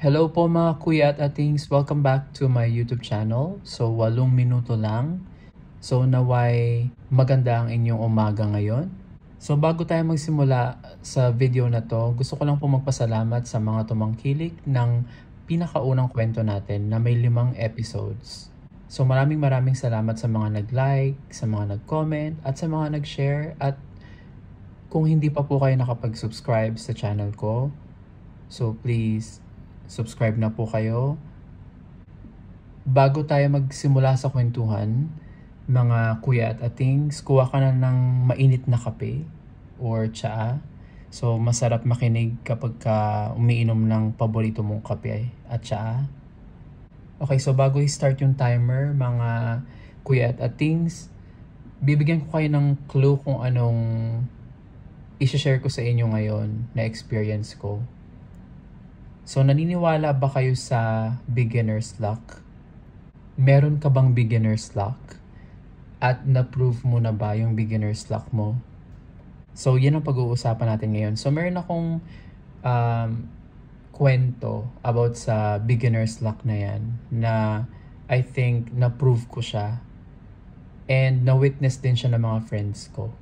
Hello po mga kuya at atings, welcome back to my YouTube channel. So 8 minuto lang. So naway maganda ang inyong umaga ngayon. So bago tayo magsimula sa video na to, gusto ko lang po magpasalamat sa mga tumangkilik ng pinakaunang kwento natin na may 5 episodes. So maraming salamat sa mga nag-like, sa mga nag-comment, at sa mga nag-share. At kung hindi pa po kayo nakapag-subscribe sa channel ko, so please, subscribe na po kayo. Bago tayo magsimula sa kwentuhan, mga kuya at atings, kuha ka na ng mainit na kape or tsaa. So masarap makinig kapag ka umiinom ng paborito mong kape at tsaa. Okay, so bago i-start yung timer, mga kuya at atings, bibigyan ko kayo ng clue kung anong i-share ko sa inyo ngayon na experience ko. So, naniniwala ba kayo sa beginner's luck? Meron ka bang beginner's luck? At na-prove mo na ba yung beginner's luck mo? So, yan ang pag-uusapan natin ngayon. So, meron akong kwento about sa beginner's luck na yan na I think na-prove ko siya. And na-witness din siya ng mga friends ko.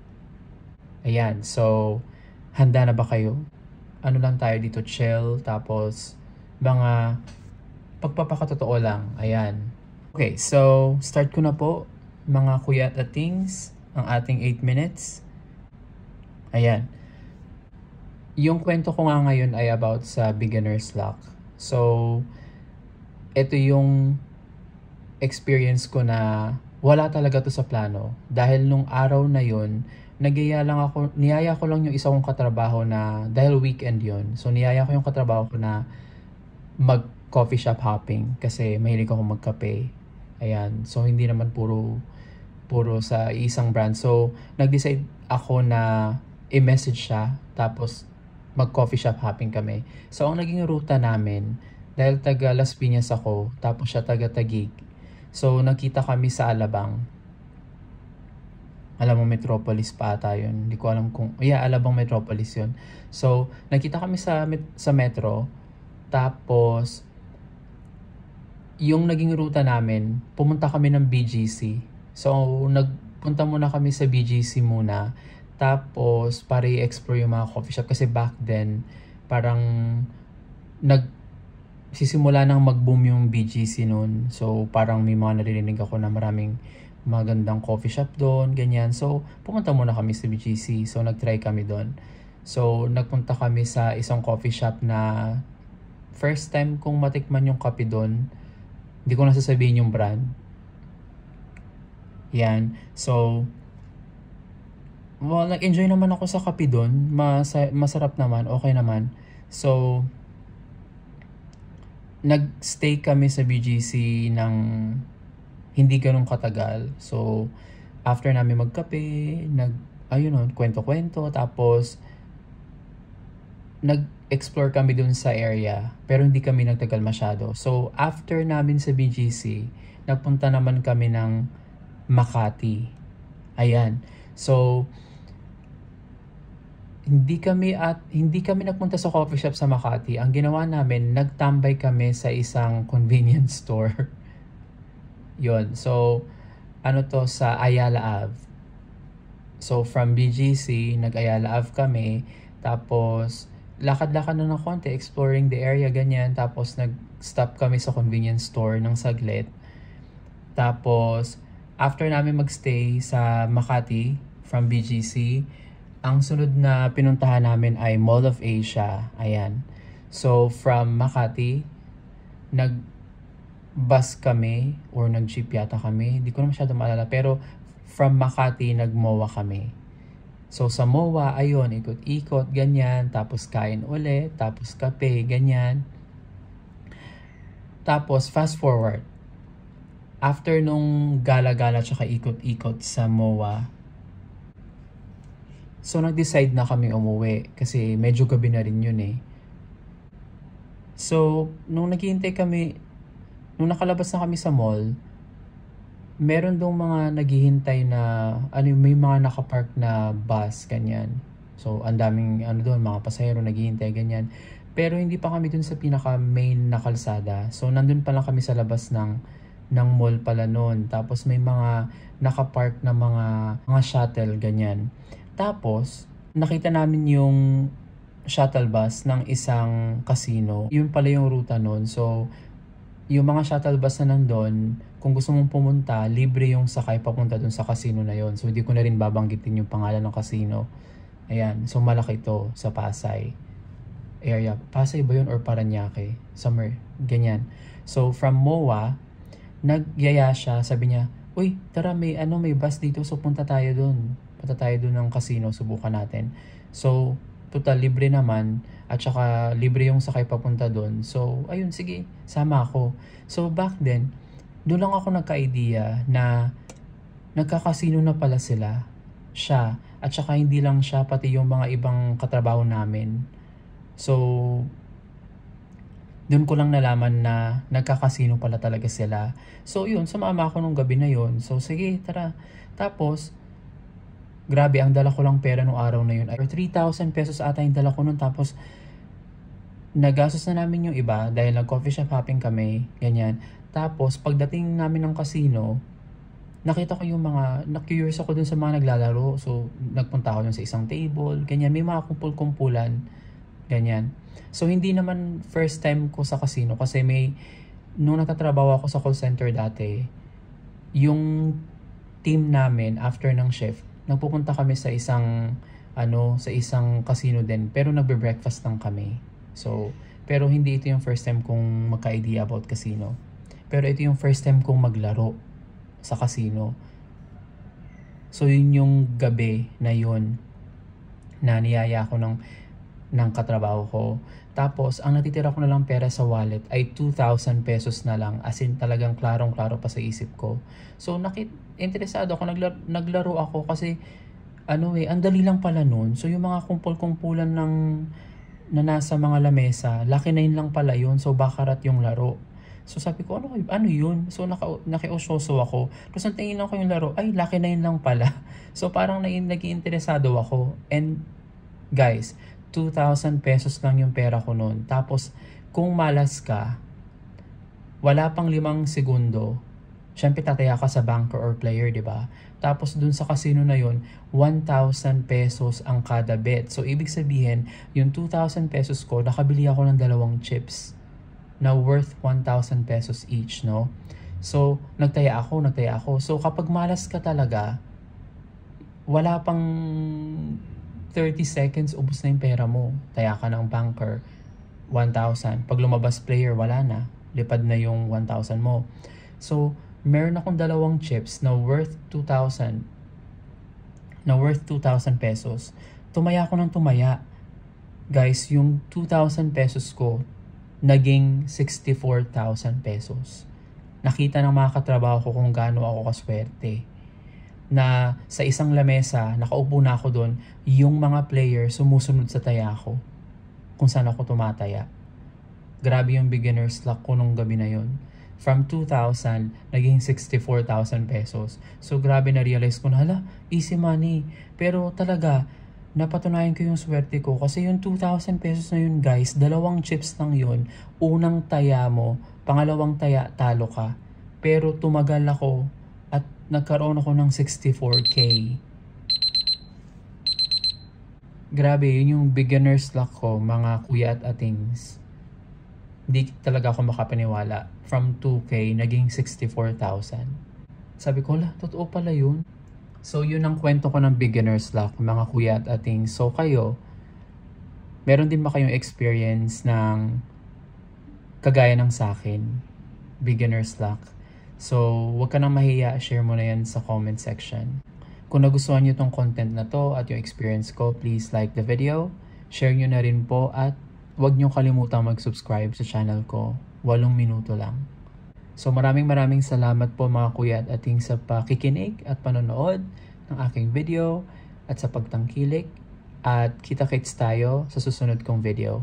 Ayan, so handa na ba kayo? Ano lang tayo dito, chill, tapos mga pagpapakatotoo lang. Ayan. Okay, so start ko na po mga kuya at atings ang ating 8 minutes. Ayan. Yung kwento ko nga ngayon ay about sa beginner's luck. So, ito yung experience ko na wala talaga to sa plano. Dahil nung araw na yun, niyaya ko lang yung isa kong katrabaho na, dahil weekend yun, so niyaya ko yung katrabaho ko na mag coffee shop hopping kasi mahilig ako magkape. Ayan, so hindi naman puro sa isang brand. So nag-decide ako na i-message siya tapos mag coffee shop hopping kami. So ang naging ruta namin, dahil taga Las Piñas ako tapos siya taga Taguig, so nagkita kami sa Alabang. Alam mo, Metropolis pa ata yun. Hindi ko alam kung... Yeah, Alabang Metropolis yun. So, nakita kami sa metro. Tapos, yung naging ruta namin, pumunta kami ng BGC. So, nagpunta muna kami sa BGC muna. Tapos, para i-explore yung mga coffee shop. Kasi back then, parang sisimula nang mag-boom yung BGC noon. So, parang may mga narinig ako na maraming magandang coffee shop doon, ganyan. So, pumunta muna kami sa BGC. So, nag-try kami doon. So, nagpunta kami sa isang coffee shop na first time kong matikman yung kape doon. Hindi ko nasasabihin yung brand. Yan. So, well, nag-enjoy naman ako sa kape doon. Masarap naman, okay naman. So, nag-stay kami sa BGC ng hindi ganun katagal. So, after namin magkape, kwento-kwento, tapos nag-explore kami dun sa area, pero hindi kami nagtagal masyado. So, after namin sa BGC, nagpunta naman kami ng Makati. Ayan. So, hindi kami nagpunta sa coffee shop sa Makati. Ang ginawa namin, nagtambay kami sa isang convenience store. Yon. So, sa Ayala Ave. So, from BGC, nag-Ayala Ave kami. Tapos, lakad-lakad na ng konti, exploring the area, ganyan. Tapos, nag-stop kami sa convenience store ng saglit. Tapos, after namin magstay sa Makati, from BGC, ang sunod na pinuntahan namin ay Mall of Asia. Ayan. So, from Makati, bus kami or nag-jeep yata kami. Hindi ko na masyado maalala. Pero from Makati, nag-MOA kami. So sa MOA, ayun, ikot-ikot, ganyan. Tapos kain ulit. Tapos kape, ganyan. Tapos fast forward. After nung gala-gala tsaka ikot-ikot sa MOA, so nag-decide na kami umuwi. Kasi medyo gabi na rin yun eh. So, nung naghihintay kami, nung nakalabas na kami sa mall, meron dong mga naghihintay na, may mga nakapark na bus, ganyan. So, ang daming, doon, mga pasahero naghihintay, ganyan. Pero hindi pa kami dun sa pinaka main na kalsada. So nandun pa lang kami sa labas ng mall pala noon. Tapos may mga nakapark na mga shuttle, ganyan. Tapos nakita namin yung shuttle bus ng isang casino. Yun pala yung ruta noon. So yung mga shuttle bus na nandun, kung gusto mong pumunta, libre yung sakay papunta dun sa casino na yon. So hindi ko na rin babanggitin yung pangalan ng casino. Ayan, so malaki to sa Pasay area. Pasay ba yun or Paranaque? Somewhere, ganyan. So from MOA, nagyaya siya, sabi niya, uy, tara may bus dito, so punta tayo dun. Punta tayo dun ng casino, subukan natin. So, total libre naman, at saka libre yung sakay papunta dun. So, ayun, sige, sama ako. So, back then, doon lang ako nagka-idea na nagkakasino na pala siya, at saka hindi lang siya, pati yung mga ibang katrabaho namin. So, doon ko lang nalaman na nagkakasino pala talaga sila. So, yun, sumama ako nung gabi na yun. So, sige, tara. Tapos, grabe, ang dala ko lang pera nung araw na yun. 3,000 pesos ata yung dala ko nun. Tapos, nagastos na namin yung iba dahil nag-coffee shop hopping kami, ganyan. Tapos, pagdating namin ng casino, nakita ko yung na-curious ako dun sa mga naglalaro. So, nagpunta ako dun sa isang table, ganyan. May mga kumpul-kumpulan, ganyan. So, hindi naman first time ko sa casino kasi nung natatrabaho ako sa call center dati, yung team namin after ng shift, nagpupunta kami sa isang casino din, pero nagbe-breakfast lang kami. So, pero hindi ito yung first time kong magka-idea about casino. Pero ito yung first time kong maglaro sa casino. So, yun yung gabi na yun na niyaya ko ng katrabaho ko. Tapos, ang natitira ko na lang pera sa wallet ay 2,000 pesos na lang. As in, talagang klarong-klaro pa sa isip ko. So, interesado ako. Naglaro ako kasi, ang dali lang pala nun. So, yung mga kumpul-kumpulan na nasa mga lamesa, Lucky 9 lang pala yun. So, bakarat yung laro. So, sabi ko, ano yun? So, nakiusyoso ako. Tapos, ang tingin lang ko yung laro, ay, Lucky 9 lang pala. So, parang nag-iinteresado ako. And, guys, 2,000 pesos lang yung pera ko noon. Tapos, kung malas ka, wala pang 5 segundo, syempre tataya ka sa banker or player, di ba? Tapos, dun sa casino na yun, 1,000 pesos ang kada bet. So, ibig sabihin, yung 2,000 pesos ko, nakabili ako ng 2 chips na worth 1,000 pesos each, no? So, nagtaya ako. So, kapag malas ka talaga, wala pang 30 seconds, ubos na yung pera mo. Taya ka ng banker, 1,000. Pag lumabas player, wala na. Lipad na yung 1,000 mo. So, meron akong 2 chips na worth 2,000 pesos. Tumaya ako ng tumaya. Guys, yung 2,000 pesos ko, naging 64,000 pesos. Nakita ng mga katrabaho ko kung gaano ako kaswerte. Na sa isang lamesa, nakaupo na ako doon, yung mga player sumusunod sa taya ko kung saan ako tumataya. Grabe yung beginner's luck ko nung gabi na yun. From 2,000, naging 64,000 pesos. So grabe, na-realize ko na, hala, easy money. Pero talaga, napatunayan ko yung swerte ko kasi yung 2,000 pesos na yun, guys, 2 chips lang yun. Unang taya mo, pangalawang taya, talo ka. Pero tumagal ako at nagkaroon ako ng 64K. Grabe, yun yung beginner's luck ko, mga kuya at atings. Hindi talaga ako makapaniwala. From 2K, naging 64,000. Sabi ko, totoo pala yun. So, yun ang kwento ko ng beginner's luck, mga kuya at atings. So, kayo, meron din ba kayong experience ng kagaya ng sa akin? Beginner's luck. So, huwag ka nang mahiya, share mo na yan sa comment section. Kung nagustuhan nyo tong content na to at yung experience ko, please like the video, share nyo na rin po at huwag nyo kalimutang mag-subscribe sa channel ko. 8 minuto lang. So maraming salamat po mga kuya at ating sa pakikinig at panonood ng aking video at sa pagtangkilik. At kita-kits tayo sa susunod kong video.